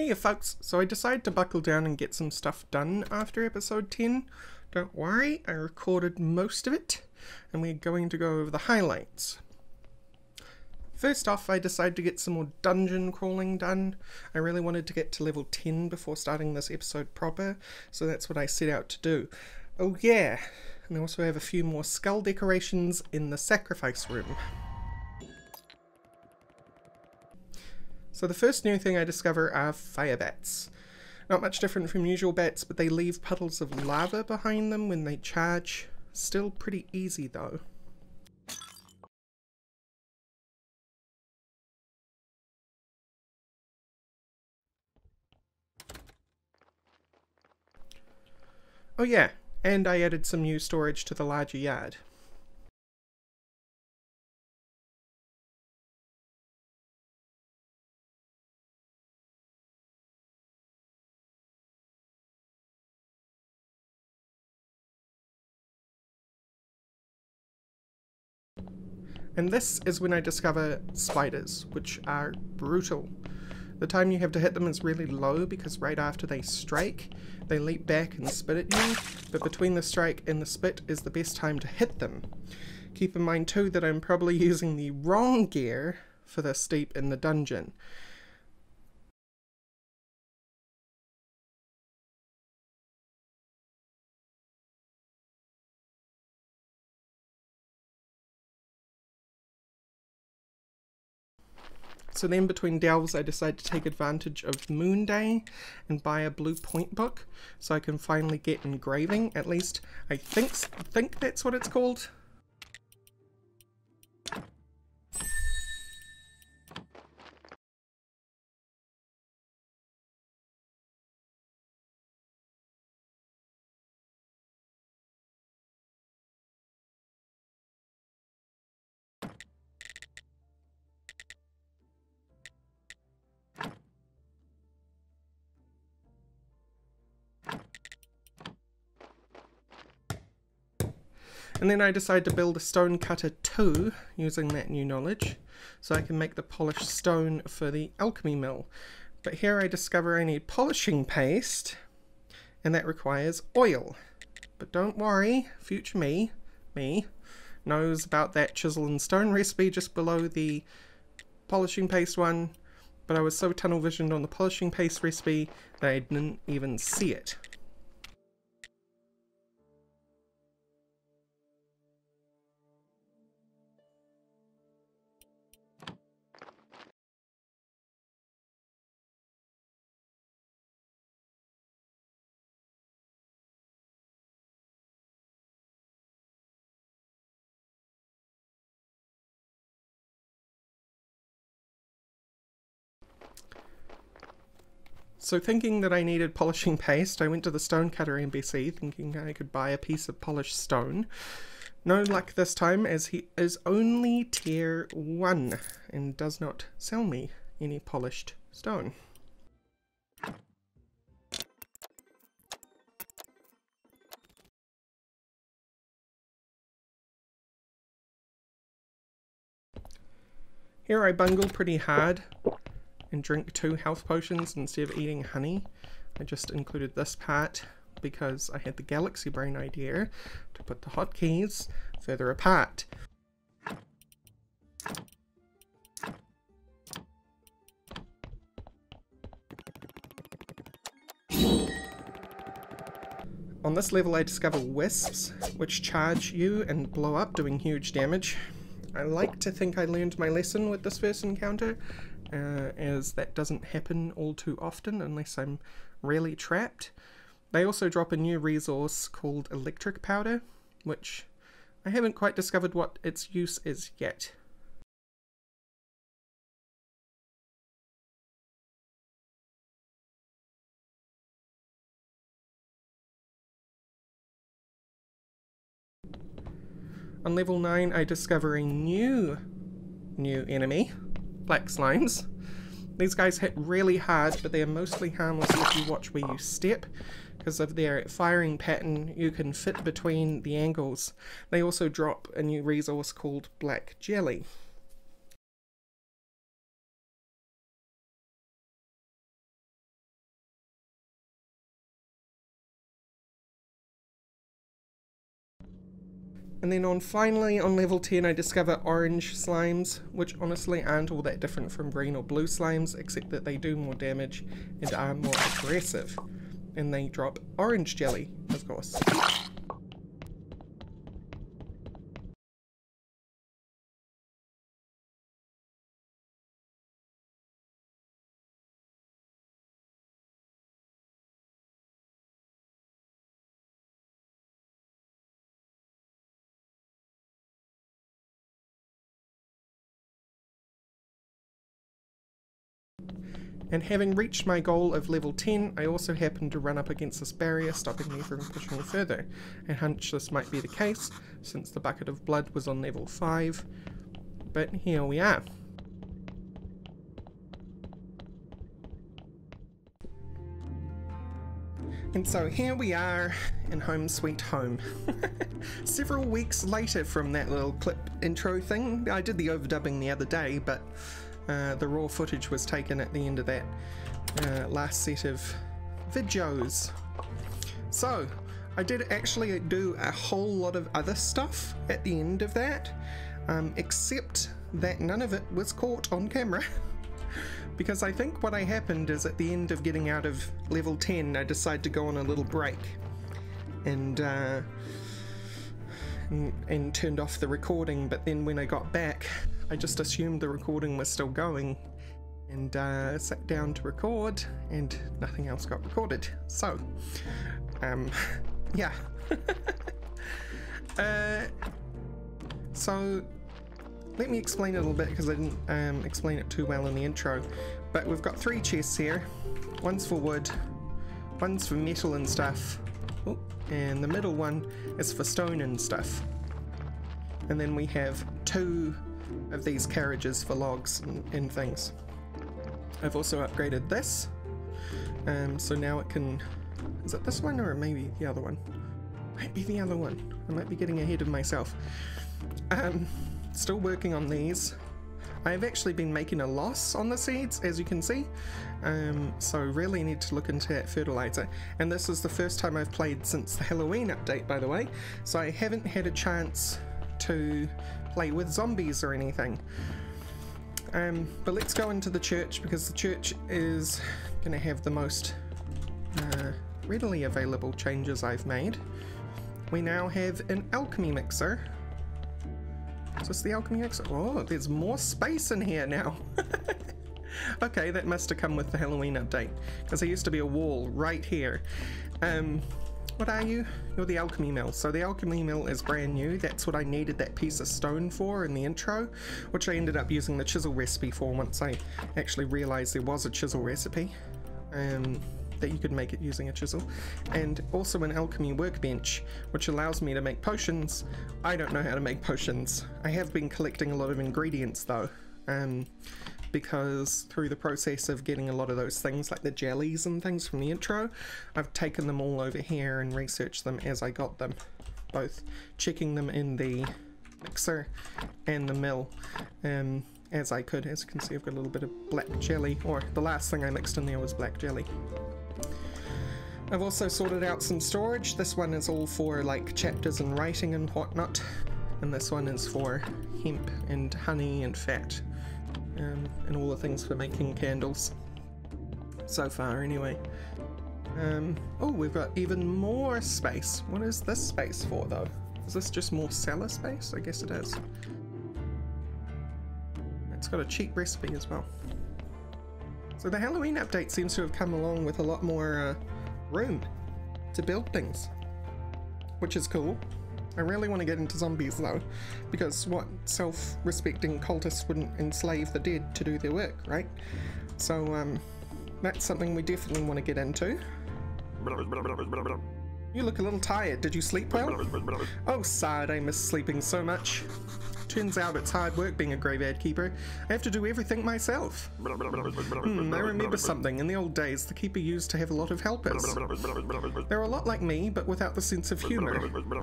Hey you folks, so I decided to buckle down and get some stuff done after episode 10. Don't worry, I recorded most of it, and we're going to go over the highlights. First off, I decided to get some more dungeon crawling done. I really wanted to get to level 10 before starting this episode proper, so that's what I set out to do. Oh yeah, and I also have a few more skull decorations in the sacrifice room. So the first new thing I discover are fire bats. Not much different from usual bats, but they leave puddles of lava behind them when they charge. Still pretty easy though. Oh yeah, and I added some new storage to the larger yard. And this is when I discover spiders, which are brutal. The time you have to hit them is really low because right after they strike, they leap back and spit at you, but between the strike and the spit is the best time to hit them. Keep in mind too that I'm probably using the wrong gear for this deep in the dungeon. So then between delves I decide to take advantage of Moon Day and buy a blue point book so I can finally get engraving. At least I think that's what it's called. And then I decide to build a stone cutter too, using that new knowledge, so I can make the polished stone for the alchemy mill. But here I discover I need polishing paste, and that requires oil. But don't worry, future me, knows about that chisel and stone recipe just below the polishing paste one, but I was so tunnel visioned on the polishing paste recipe that I didn't even see it. So thinking that I needed polishing paste, I went to the stonecutter NPC thinking I could buy a piece of polished stone. No luck this time, as he is only tier 1 and does not sell me any polished stone. Here I bungle pretty hard and drink 2 health potions instead of eating honey. I just included this part because I had the galaxy brain idea to put the hotkeys further apart. On this level I discover wisps, which charge you and blow up, doing huge damage. I like to think I learned my lesson with this first encounter, as that doesn't happen all too often unless I'm really trapped. They also drop a new resource called electric powder, which I haven't quite discovered what its use is yet. On level 9 I discover a new enemy, black slimes. These guys hit really hard, but they are mostly harmless if you watch where you step. Because of their firing pattern, you can fit between the angles. They also drop a new resource called black jelly. And then finally on level 10 I discover orange slimes, which honestly aren't all that different from green or blue slimes, except that they do more damage and are more aggressive. And they drop orange jelly, of course. And having reached my goal of level 10, I also happened to run up against this barrier, stopping me from pushing further. I hunch this might be the case, since the bucket of blood was on level 5, but here we are. And so here we are in home sweet home. Several weeks later from that little clip intro thing. I did the overdubbing the other day, but the raw footage was taken at the end of that last set of videos. So I did actually do a whole lot of other stuff at the end of that, except that none of it was caught on camera. Because I think what happened is at the end of getting out of level 10 I decided to go on a little break and turned off the recording, but then when I got back I just assumed the recording was still going and sat down to record and nothing else got recorded. So, yeah. So, let me explain it a little bit because I didn't explain it too well in the intro. But we've got 3 chests here. One's for wood, one's for metal and stuff, and the middle one is for stone and stuff. And then we have 2 of these carriages for logs and things. I've also upgraded this, so now it can... Is it this one or maybe the other one? Might be the other one. I might be getting ahead of myself. Still working on these. I've actually been making a loss on the seeds, as you can see, so really need to look into that fertilizer. And this is the first time I've played since the Halloween update, by the way, so I haven't had a chance to play with zombies or anything. But let's go into the church, because the church is going to have the most readily available changes I've made. We now have an alchemy mixer. Is this the alchemy mixer? Oh, there's more space in here now. Okay, that must have come with the Halloween update, because there used to be a wall right here. What are you? You're the alchemy mill. So the alchemy mill is brand new. That's what I needed that piece of stone for in the intro, which I ended up using the chisel recipe for once I actually realized there was a chisel recipe. That you could make it using a chisel, and also an alchemy workbench, which allows me to make potions. I don't know how to make potions. I have been collecting a lot of ingredients though, because through the process of getting a lot of those things like the jellies and things from the intro, I've taken them all over here and researched them as I got them, both checking them in the mixer and the mill. As I could. As you can see, I've got a little bit of black jelly, or the last thing I mixed in there was black jelly. I've also sorted out some storage. This one is all for like chapters and writing and whatnot, and this one is for hemp and honey and fat, and all the things for making candles. So far, anyway. Oh, we've got even more space. What is this space for, though? Is this just more cellar space? I guess it is. It's got a cheap recipe as well. So the Halloween update seems to have come along with a lot more room to build things, which is cool. I really want to get into zombies though, because what self-respecting cultists wouldn't enslave the dead to do their work, right? So that's something we definitely want to get into. You look a little tired. Did you sleep well? Oh, sad, I miss sleeping so much. Turns out it's hard work being a graveyard keeper. I have to do everything myself. I remember something. In the old days, the keeper used to have a lot of helpers. They're a lot like me, but without the sense of humour.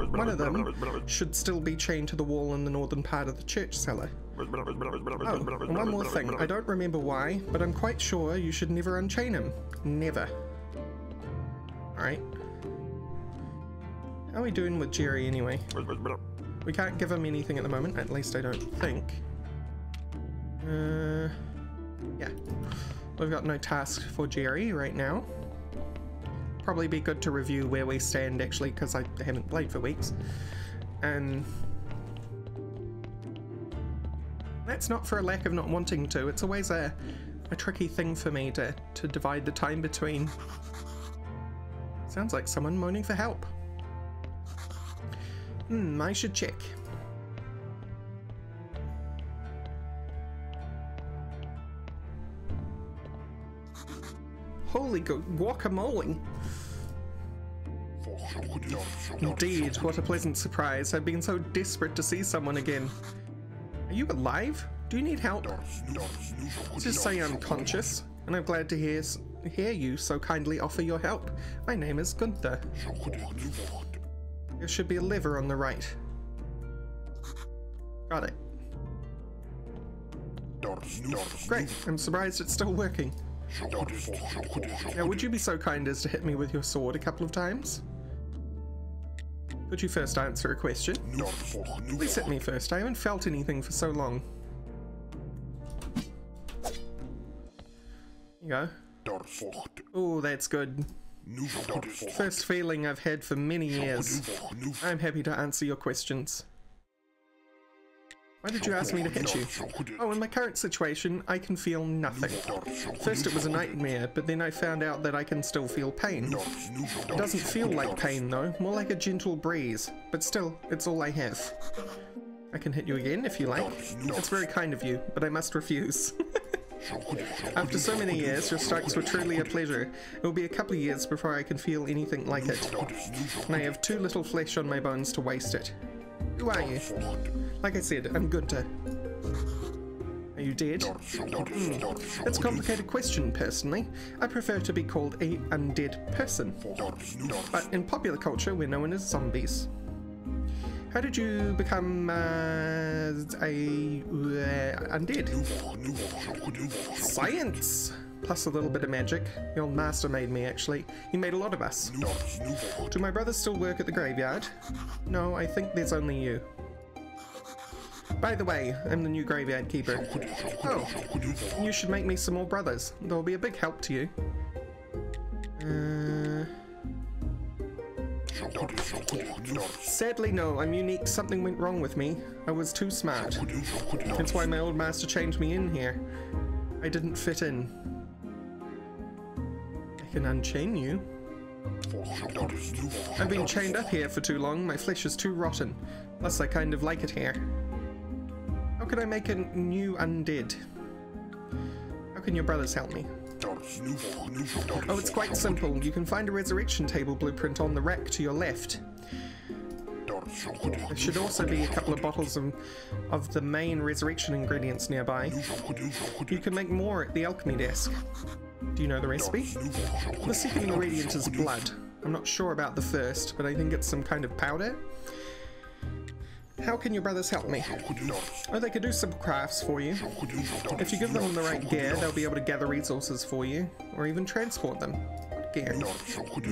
One of them should still be chained to the wall in the northern part of the church cellar. Oh, and one more thing. I don't remember why, but I'm quite sure you should never unchain him. Never. Alright. How are we doing with Jerry anyway? We can't give him anything at the moment, at least I don't think. Yeah. We've got no task for Jerry right now. Probably be good to review where we stand, actually, because I haven't played for weeks. And that's not for a lack of not wanting to. It's always a tricky thing for me to divide the time between. Sounds like someone moaning for help. I should check. Holy guacamole! Indeed, what a pleasant surprise. I've been so desperate to see someone again. Are you alive? Do you need help? Just say unconscious, and I'm glad to hear you so kindly offer your help. My name is Gunther. There should be a lever on the right. Got it. Great, I'm surprised it's still working. Now, would you be so kind as to hit me with your sword a couple of times? Could you first answer a question? Please hit me first, I haven't felt anything for so long. Here you go. Oh, that's good. First feeling I've had for many years. I'm happy to answer your questions. Why did you ask me to hit you? Oh, in my current situation, I can feel nothing. First it was a nightmare, but then I found out that I can still feel pain. It doesn't feel like pain though, more like a gentle breeze. But still, it's all I have. I can hit you again if you like. It's very kind of you, but I must refuse. After so many years, your strikes were truly a pleasure. It will be a couple of years before I can feel anything like it. And I have too little flesh on my bones to waste it. Who are you? Like I said, I'm Gunther. Are you dead? That's a complicated question, personally. I prefer to be called a undead person. But in popular culture, we're known as zombies. How did you become undead? Science! Plus a little bit of magic. The old master made me, actually. He made a lot of us. Do my brothers still work at the graveyard? No, I think there's only you. By the way, I'm the new graveyard keeper. Oh, you should make me some more brothers. They'll be a big help to you. Sadly, no. I'm unique. Something went wrong with me. I was too smart. That's why my old master changed me in here. I didn't fit in. I can unchain you. I've been chained up here for too long. My flesh is too rotten. Plus, I kind of like it here. How can I make a new undead? How can your brothers help me? Oh, it's quite simple. You can find a resurrection table blueprint on the rack to your left. There should also be a couple of bottles of the main resurrection ingredients nearby. You can make more at the alchemy desk. Do you know the recipe? The second ingredient is blood. I'm not sure about the first, but I think it's some kind of powder. How can your brothers help me? Oh, they could do some crafts for you. If you give them the right gear, they'll be able to gather resources for you, or even transport them. What gear?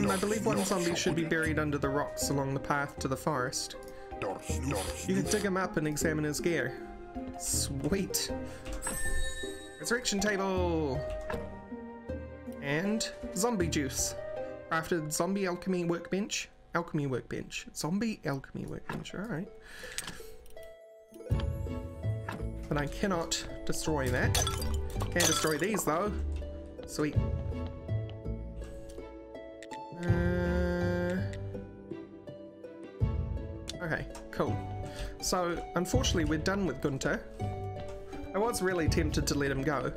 I believe one zombie should be buried under the rocks along the path to the forest. You can dig him up and examine his gear. Sweet. Resurrection table! And zombie juice. Crafted zombie alchemy workbench. Alchemy workbench. Zombie alchemy workbench. Alright. But I cannot destroy that. Can destroy these though. Sweet. Okay, cool. So, unfortunately we're done with Gunther. I was really tempted to let him go.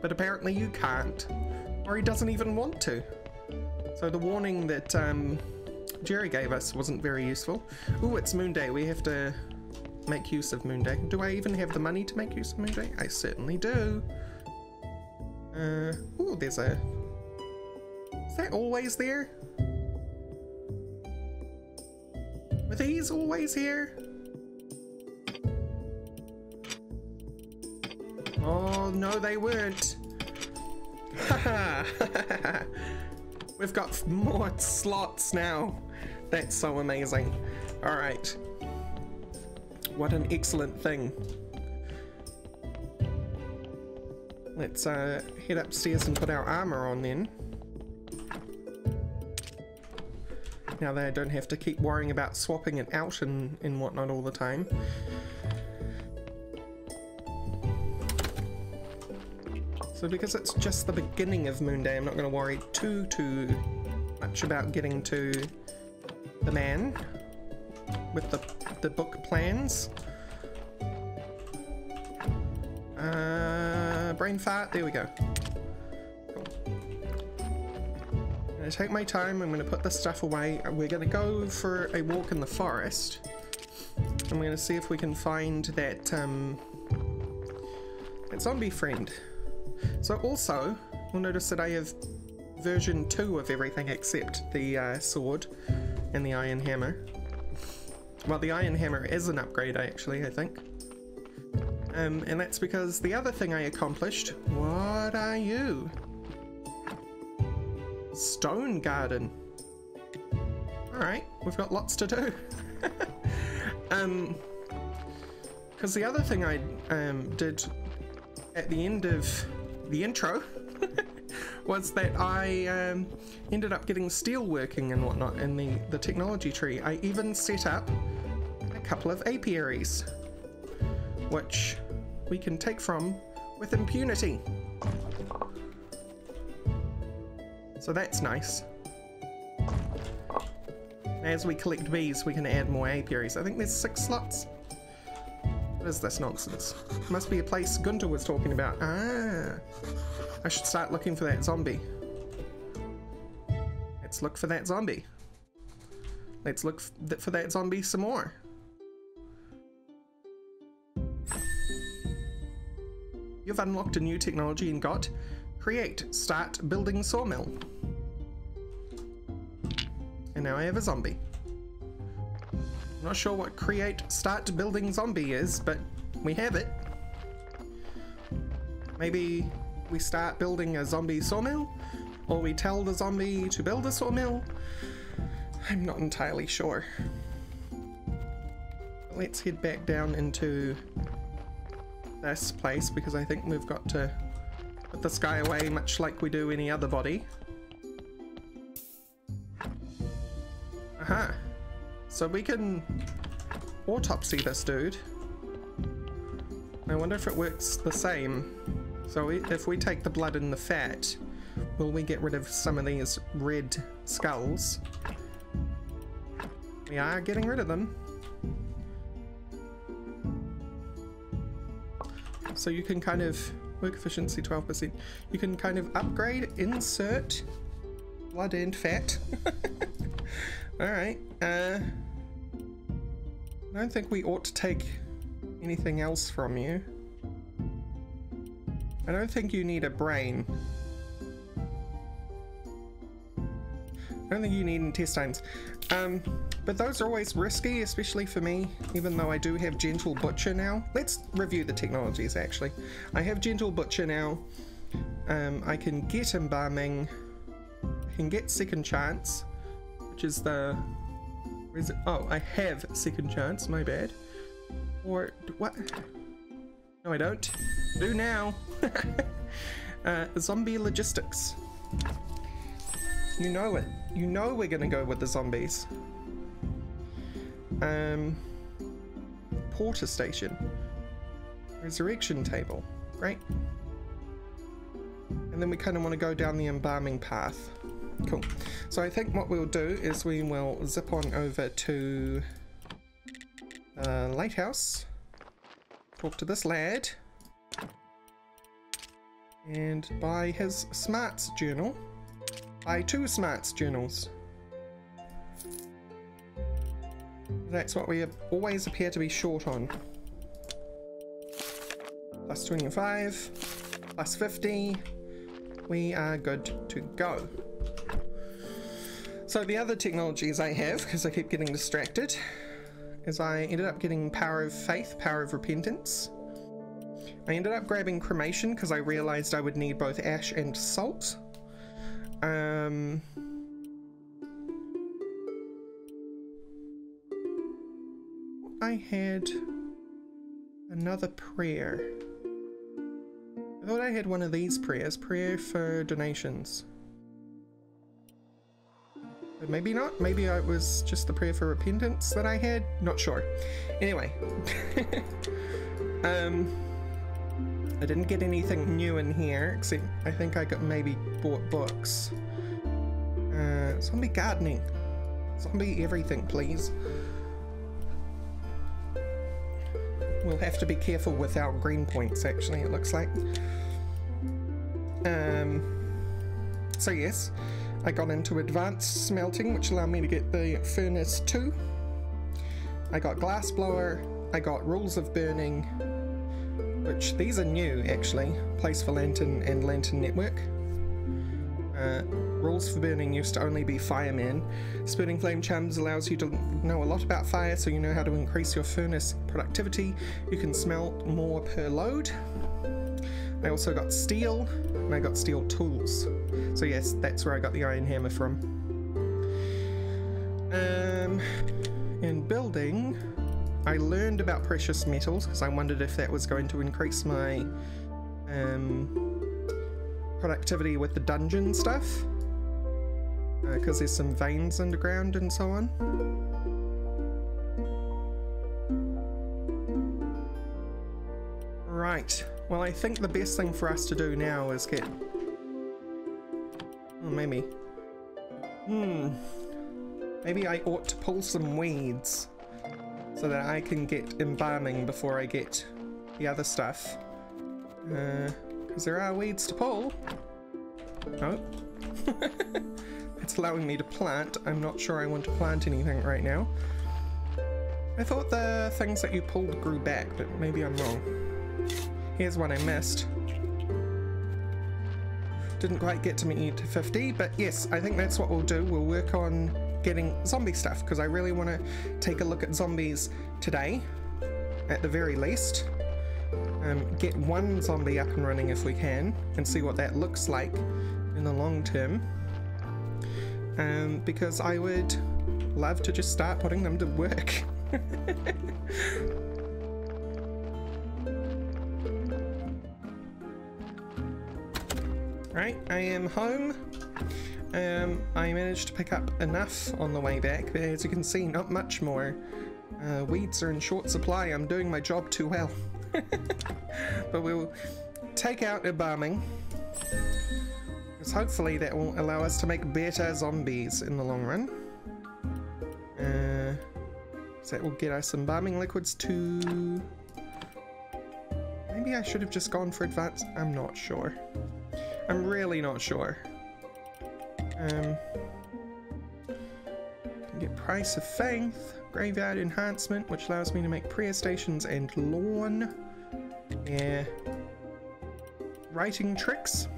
But apparently you can't. Or he doesn't even want to. So the warning that Jerry gave us wasn't very useful. Ooh, it's Moon Day. We have to make use of Moon Day. Do I even have the money to make use of Moon Day? I certainly do. Ooh, there's a... Is that always there? Were these always here? Oh, no, they weren't. Haha. We've got more slots now. That's so amazing. Alright. What an excellent thing. Let's head upstairs and put our armor on then. Now that I don't have to keep worrying about swapping it out and whatnot all the time. So because it's just the beginning of Moon Day, I'm not going to worry too much about getting to the man with the book plans. Brain fart, there we go. Cool. I'm going to take my time, I'm going to put this stuff away. We're going to go for a walk in the forest. I'm going to see if we can find that zombie friend. So also, you'll notice that I have version 2 of everything except the sword and the iron hammer. Well, the iron hammer is an upgrade actually, I think. And that's because the other thing I accomplished, what are you? Stone garden. Alright, we've got lots to do. Because the other thing I did at the end of the intro was that I ended up getting steel working and whatnot in the technology tree. I even set up a couple of apiaries, which we can take from with impunity. So that's nice. As we collect bees, we can add more apiaries. I think there's 6 slots. What is this nonsense? Must be a place Gunther was talking about. Ah, I should start looking for that zombie. Let's look for that zombie. Let's look for that zombie some more. You've unlocked a new technology and got create, start building sawmill. And now I have a zombie. I'm not sure what create, start building zombie is, but we have it. Maybe we start building a zombie sawmill, or we tell the zombie to build a sawmill. I'm not entirely sure. Let's head back down into this place because I think we've got to put this guy away much like we do any other body. Aha! So we can autopsy this dude. I wonder if it works the same. So if we take the blood and the fat, will we get rid of some of these red skulls? We are getting rid of them. So you can kind of, work efficiency 12%, you can kind of upgrade, insert blood and fat. Alright, I don't think we ought to take anything else from you. I don't think you need a brain. I don't think you need intestines. But those are always risky, especially for me, even though I do have Gentle Butcher now. Let's review the technologies, actually. I have Gentle Butcher now. I can get Embalming. I can get Second Chance, which is the... Where is it? Oh, I have Second Chance, my bad. Or... what? No, I don't. Do now. Zombie Logistics. You know it. You know we're gonna go with the zombies. Porter Station. Resurrection Table. Great. And then we kind of want to go down the embalming path. Cool. So I think what we'll do is we will zip on over to the lighthouse. Talk to this lad. And buy his smarts journal. Buy 2 smarts journals. That's what we always appear to be short on. Plus 25, plus 50. We are good to go. So the other technologies I have, because I keep getting distracted, is I ended up getting Power of Faith, Power of Repentance. I ended up grabbing Cremation because I realized I would need both ash and salt. I had another prayer. I thought I had one of these prayers. Prayer for donations. But maybe not. Maybe it was just the prayer for repentance that I had. Not sure. Anyway. I didn't get anything new in here, except I think I maybe bought books. Zombie gardening. Zombie everything, please. We'll have to be careful with our green points, actually, it looks like. So yes, I got into advanced smelting, which allowed me to get the furnace 2. I got glass blower, I got rules of burning, which these are new actually, place for lantern and lantern network. Rules for burning used to only be fireman. Spurting flame charms allows you to know a lot about fire, so you know how to increase your furnace productivity. You can smelt more per load. I also got steel, and I got steel tools. So yes, that's where I got the iron hammer from. In building, I learned about precious metals because I wondered if that was going to increase my productivity with the dungeon stuff, because there's some veins underground and so on. Right, well I think the best thing for us to do now is get... oh, maybe. Maybe I ought to pull some weeds so that I can get embalming before I get the other stuff. Because there are weeds to pull. Oh. It's allowing me to plant. I'm not sure I want to plant anything right now. I thought the things that you pulled grew back, but maybe I'm wrong. Here's one I missed. Didn't quite get to me to 50, but yes, I think that's what we'll do. We'll work on getting zombie stuff, because I really want to take a look at zombies today, at the very least. Get one zombie up and running if we can, and see what that looks like in the long term. Because I would love to just start putting them to work. Right, I am home. I managed to pick up enough on the way back, but as you can see, not much more. Weeds are in short supply. I'm doing my job too well. But we'll take out embalming, because hopefully that will allow us to make better zombies in the long run. So that will get us embalming liquids too. Maybe I should have just gone for advanced. I'm not sure. I'm really not sure. Can get price of faith, graveyard enhancement, which allows me to make prayer stations and lawn. Yeah. Writing tricks.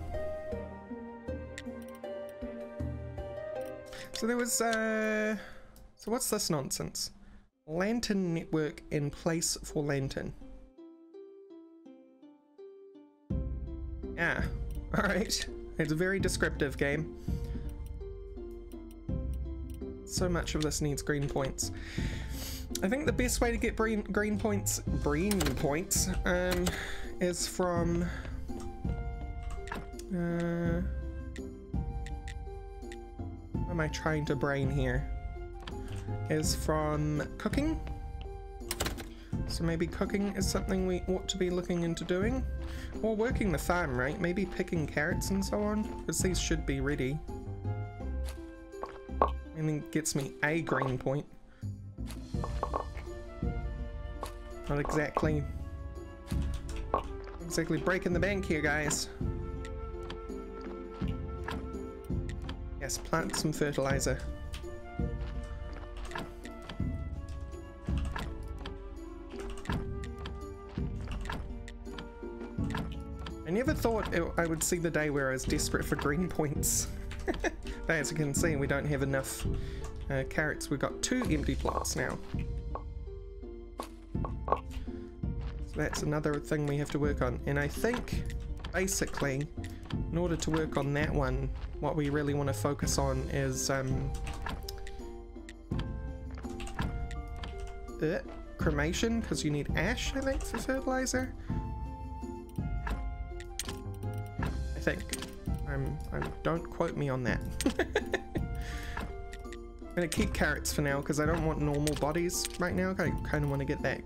So there was so what's this nonsense? Lantern network in place for lantern. Yeah. Alright. It's a very descriptive game. So much of this needs green points. I think the best way to get green points is from what am I trying to brain here? Is from cooking. So maybe cooking is something we ought to be looking into doing. Or working the farm, right? Maybe picking carrots and so on, because these should be ready. And then gets me a green point. Not exactly breaking the bank here, guys. Yes, plant some fertilizer. I never thought I would see the day where I was desperate for green points. But as you can see, we don't have enough carrots. We've got 2 empty plots now. So that's another thing we have to work on. And I think, basically, in order to work on that one, what we really want to focus on is cremation because you need ash, I think, for fertilizer. I think. Don't quote me on that. I'm gonna keep carrots for now because I don't want normal bodies right now. I kind of want to get that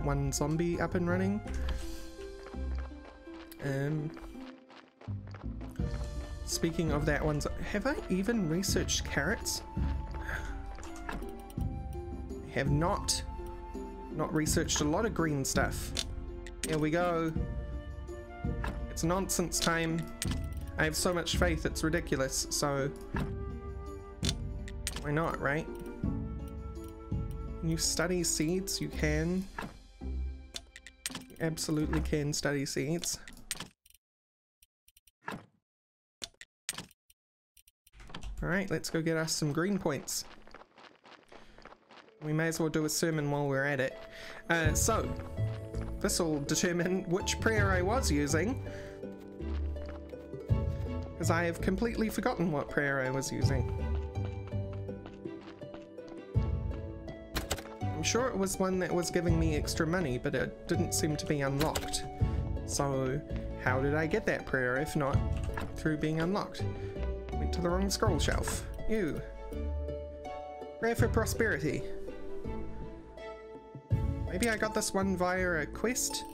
one zombie up and running. Speaking of that one, have I even researched carrots? I have not researched a lot of green stuff. Here we go. It's nonsense time. I have so much faith, it's ridiculous, so why not, right? Can you study seeds? You can. You absolutely can study seeds. Alright, let's go get us some green points. We may as well do a sermon while we're at it. So, this will determine which prayer I was using, because I have completely forgotten what prayer I was using. I'm sure it was one that was giving me extra money, but it didn't seem to be unlocked. So, how did I get that prayer if not through being unlocked? Went to the wrong scroll shelf. Ew. Prayer for prosperity. Maybe I got this one via a quest?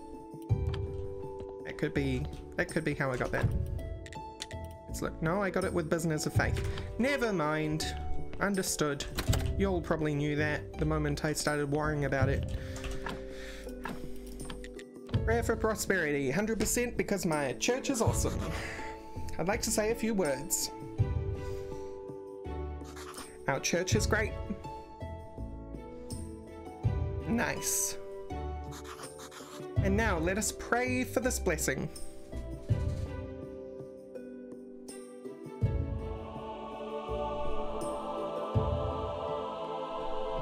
That could be how I got that. Let's look. No, I got it with business of faith. Never mind. Understood. You all probably knew that the moment I started worrying about it. Prayer for prosperity. 100% because my church is awesome. I'd like to say a few words. Our church is great. Nice. And now let us pray for this blessing.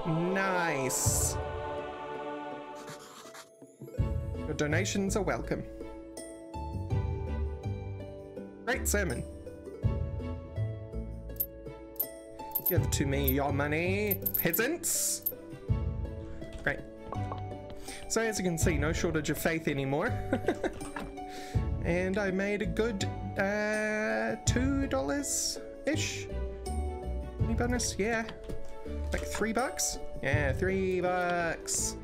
Nice. Your donations are welcome. Great sermon. Give to me your money, peasants. Great. So as you can see, no shortage of faith anymore. And I made a good $2-ish. Any bonus? Yeah. Like $3? Yeah, $3.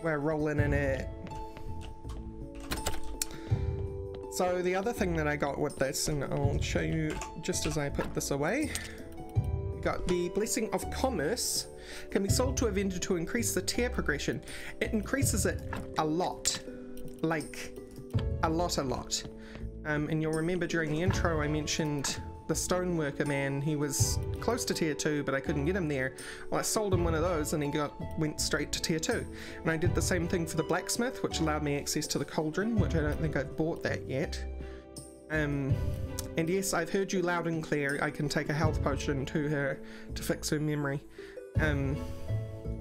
We're rolling in it. So the other thing that I got with this, and I'll show you just as I put this away, got the Blessing of Commerce. Can be sold to a vendor to increase the tier progression. It increases it a lot. Like, a lot. And you'll remember during the intro I mentioned the stoneworker man. He was close to tier 2, but I couldn't get him there. Well, I sold him one of those and he went straight to tier 2. And I did the same thing for the blacksmith, which allowed me access to the cauldron, which I don't think I've bought that yet. And yes, I've heard you loud and clear. I can take a health potion to her to fix her memory.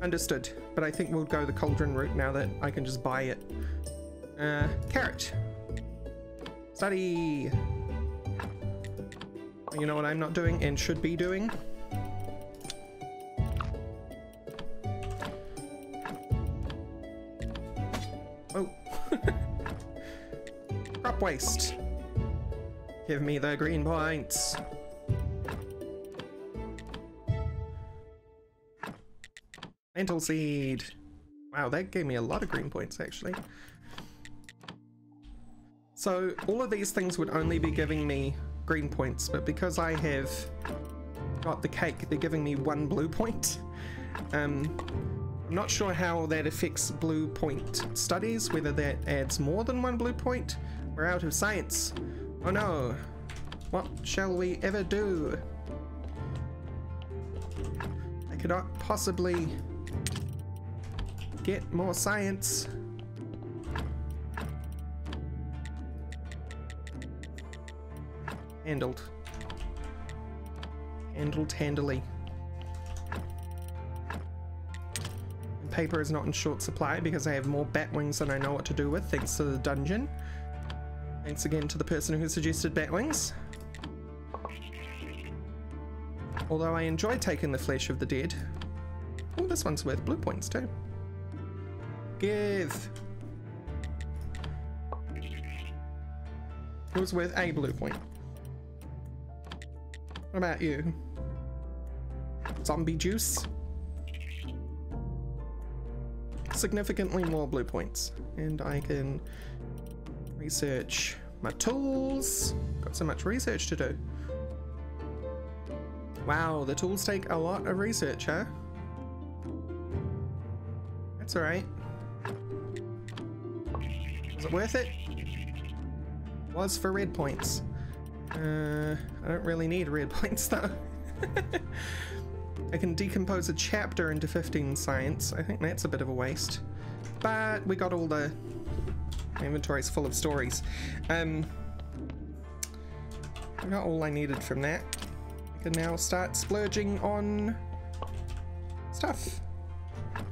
Understood. But I think we'll go the cauldron route now that I can just buy it. Carrot. Study. You know what I'm not doing and should be doing? Oh. Crop waste. Give me the green points. Lentil seed. Wow, that gave me a lot of green points actually. So all of these things would only be giving me green points, but because I have got the cake, they're giving me 1 blue point. I'm not sure how that affects blue point studies, whether that adds more than 1 blue point. We're out of science. Oh no. What shall we ever do? I could not possibly get more science. Handled. Handled handily. And paper is not in short supply because I have more bat wings than I know what to do with, thanks to the dungeon. Thanks again to the person who suggested bat wings. Although I enjoy taking the flesh of the dead. Oh, this one's worth blue points too. Give. It was worth a blue point. What about you? Zombie juice? Significantly more blue points. And I can research my tools. Got so much research to do. Wow, the tools take a lot of research, huh? That's alright. Was it worth it? Was for red points. I don't really need red points though. I can decompose a chapter into 15 science. I think that's a bit of a waste. But we got all the inventories full of stories. I got all I needed from that. I can now start splurging on stuff.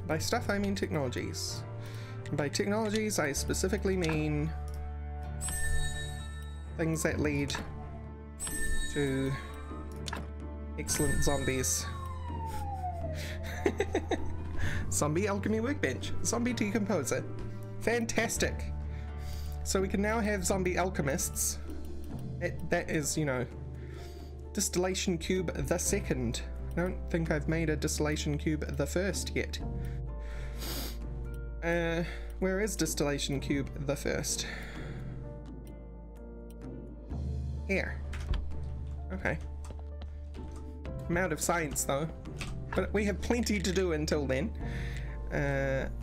By stuff I mean technologies. And by technologies I specifically mean things that lead to excellent zombies. Zombie alchemy workbench. Zombie decomposer. Fantastic. So we can now have zombie alchemists. That is, you know, distillation cube the second. I don't think I've made a distillation cube the first yet. Where is distillation cube the first? Here. Okay. I'm out of science though, but we have plenty to do until then.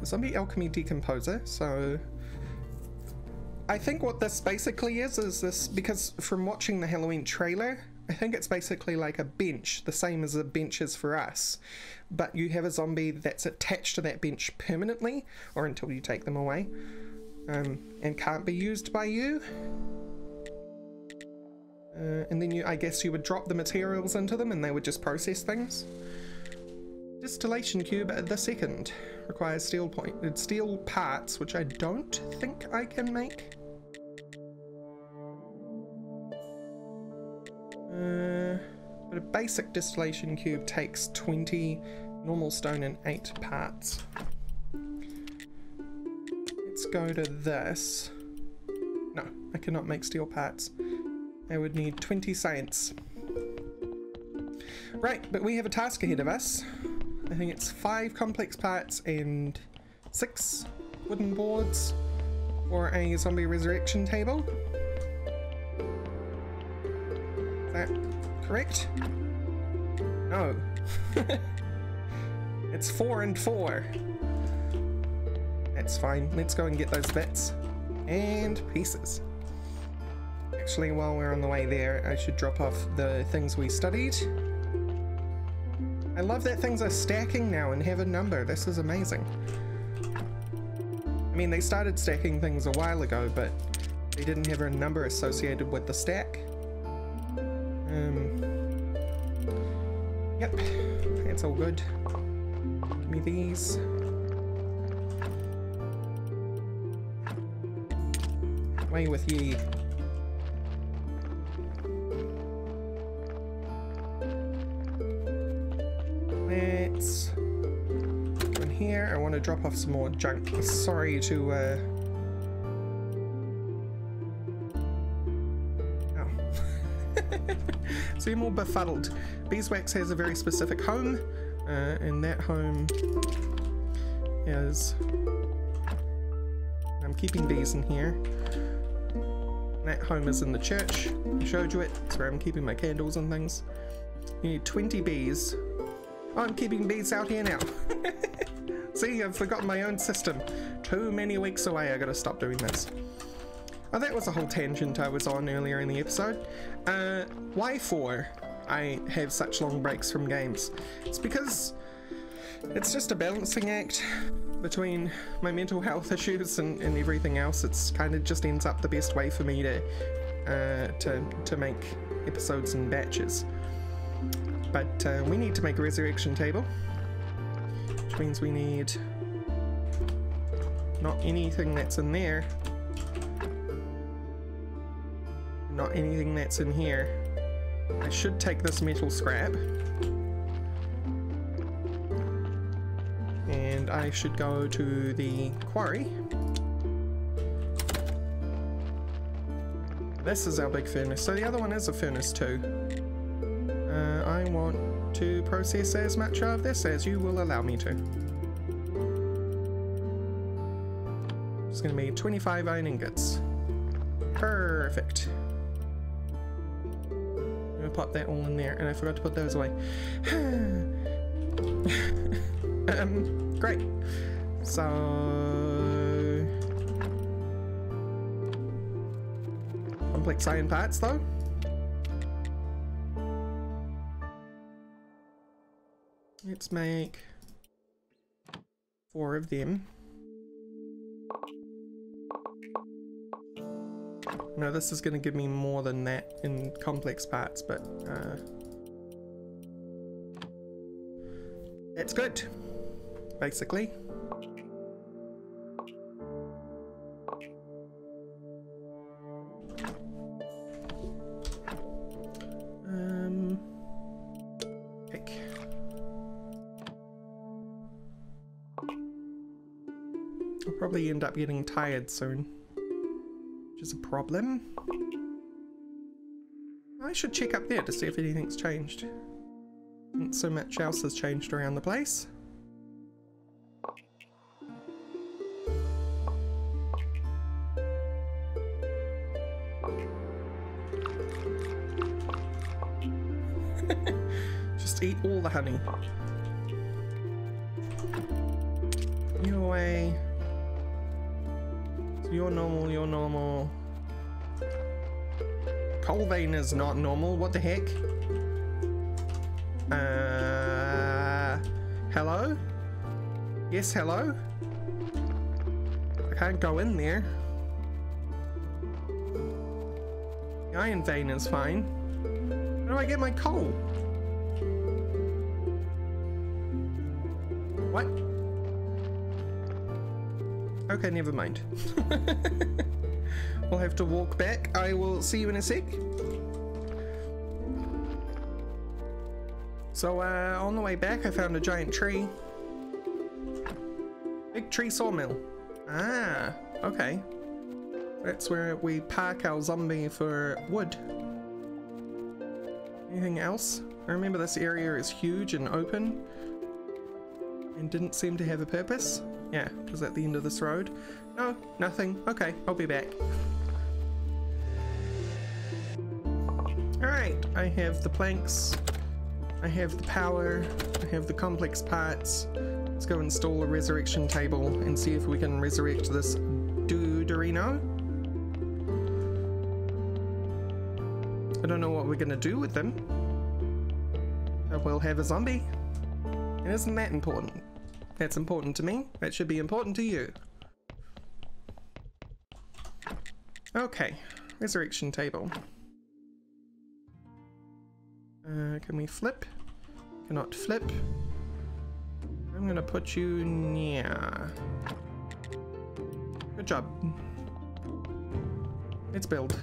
Zombie alchemy decomposer. So I think what this basically is this, because from watching the Halloween trailer, I think it's basically like a bench, the same as a bench is for us, but you have a zombie that's attached to that bench permanently, or until you take them away, and can't be used by you. And then I guess you would drop the materials into them and they would just process things. Distillation cube the second requires steel parts, which I don't think I can make. But a basic distillation cube takes 20 normal stone and 8 parts. Let's go to this. No, I cannot make steel parts. I would need 20 science. Right, but we have a task ahead of us. I think it's 5 complex parts and 6 wooden boards for a zombie resurrection table. Is that correct? No. It's 4 and 4. That's fine. Let's go and get those bits and pieces. Actually, while we're on the way there, I should drop off the things we studied. I love that things are stacking now and have a number. This is amazing. I mean, they started stacking things a while ago, but they didn't have a number associated with the stack. Yep, that's all good. Give me these. Away with ye. Let's go in here. I want to drop off some more junk. Sorry to seem all befuddled. Beeswax has a very specific home, and that home is... I'm keeping bees in here. That home is in the church. I showed you it. It's where I'm keeping my candles and things. You need 20 bees. Oh, I'm keeping bees out here now. See, I've forgotten my own system. Too many weeks away, I gotta stop doing this. Oh, that was a whole tangent I was on earlier in the episode. Why for I have such long breaks from games? It's because it's just a balancing act between my mental health issues and everything else. It's kind of just ends up the best way for me to make episodes in batches. But we need to make a resurrection table, which means we need not anything that's in there, not anything that's in here. I should take this metal scrap And I should go to the quarry. This is our big furnace, so the other one is a furnace too. I want to process as much of this as you will allow me to. It's going to be 25 iron ingots. Perfect. I'm going to pop that all in there, and I forgot to put those away. Great. So... complex iron parts though. Let's make 4 of them. No, this is going to give me more than that in complex parts, but it's good, basically. Pick. I'll probably end up getting tired soon, which is a problem. I should check up there to see if anything's changed. Not so much else has changed around the place. Just eat all the honey. You away. So you're normal, you're normal. Coal vein is not normal, what the heck? Hello? Yes, hello? I can't go in there. The iron vein is fine. Where do I get my coal? What? Okay, never mind. We'll have to walk back. I will see you in a sec. So, on the way back, I found a giant tree. Big tree sawmill. Ah, okay. That's where we park our zombie for wood. Anything else? I remember this area is huge and open and didn't seem to have a purpose. Yeah, it was at the end of this road. No, nothing. Okay, I'll be back. Alright, I have the planks. I have the power, I have the complex parts. Let's go install a resurrection table and see if we can resurrect this duderino. I don't know what we're gonna do with them. We'll have a zombie. And isn't that important? That's important to me. That should be important to you. Okay, resurrection table. Can we flip? Cannot flip. I'm gonna put you near. Good job. Let's build.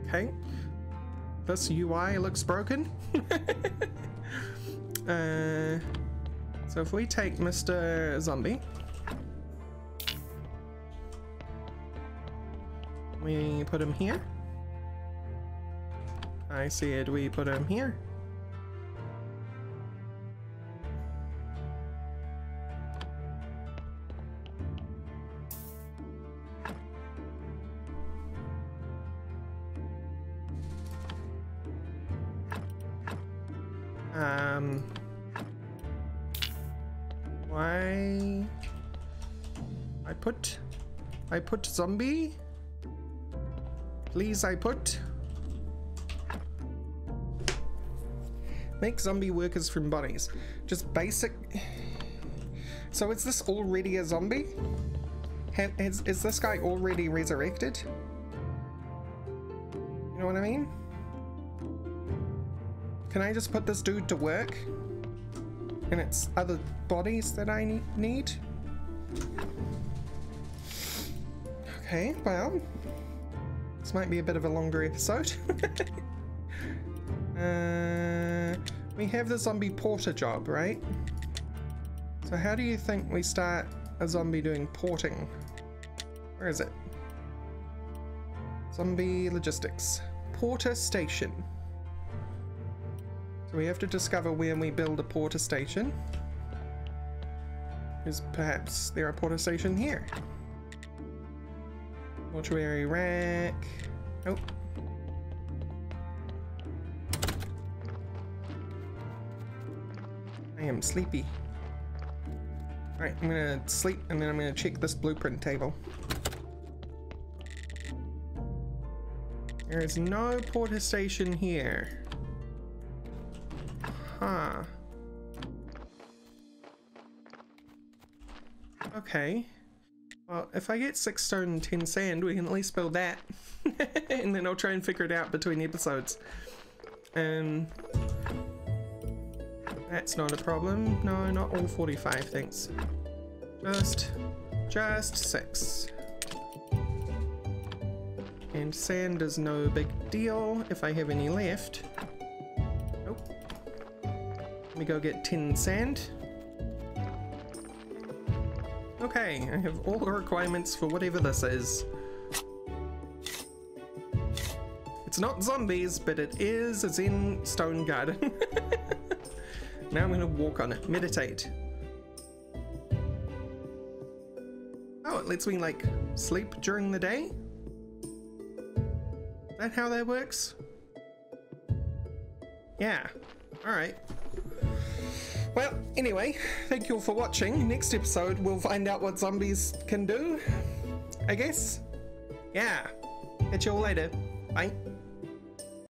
Okay. This UI looks broken. So if we take Mr. Zombie, we put him here. I said we put him here. Why? I put zombie. Please, I put. Make zombie workers from bodies. Just basic. So is this already a zombie? Is this guy already resurrected? You know what I mean? Can I just put this dude to work? And it's other bodies that I need? Okay, well, this might be a bit of a longer episode. We have the zombie porter job, right? So how do you think we start a zombie doing porting? Where is it? Zombie logistics. Porter station. So we have to discover where we build a porter station. Is perhaps there a porter station here? Mortuary rack. Nope. I am sleepy. Right, I'm gonna sleep and then I'm gonna check this blueprint table. There is no porter station here. Huh. Okay. Well, if I get 6 stone and 10 sand, we can at least build that. And then I'll try and figure it out between episodes. That's not a problem. No, not all 45, thanks. Just 6. And sand is no big deal if I have any left. Nope. Let me go get 10 sand. Okay, I have all the requirements for whatever this is. It's not zombies, but it is a Zen stone garden. Now I'm gonna walk on it, meditate. Oh, it lets me like sleep during the day? Is that how that works? Yeah, alright. Well, anyway, thank you all for watching. Next episode, we'll find out what zombies can do, I guess. Yeah. Catch you all later. Bye.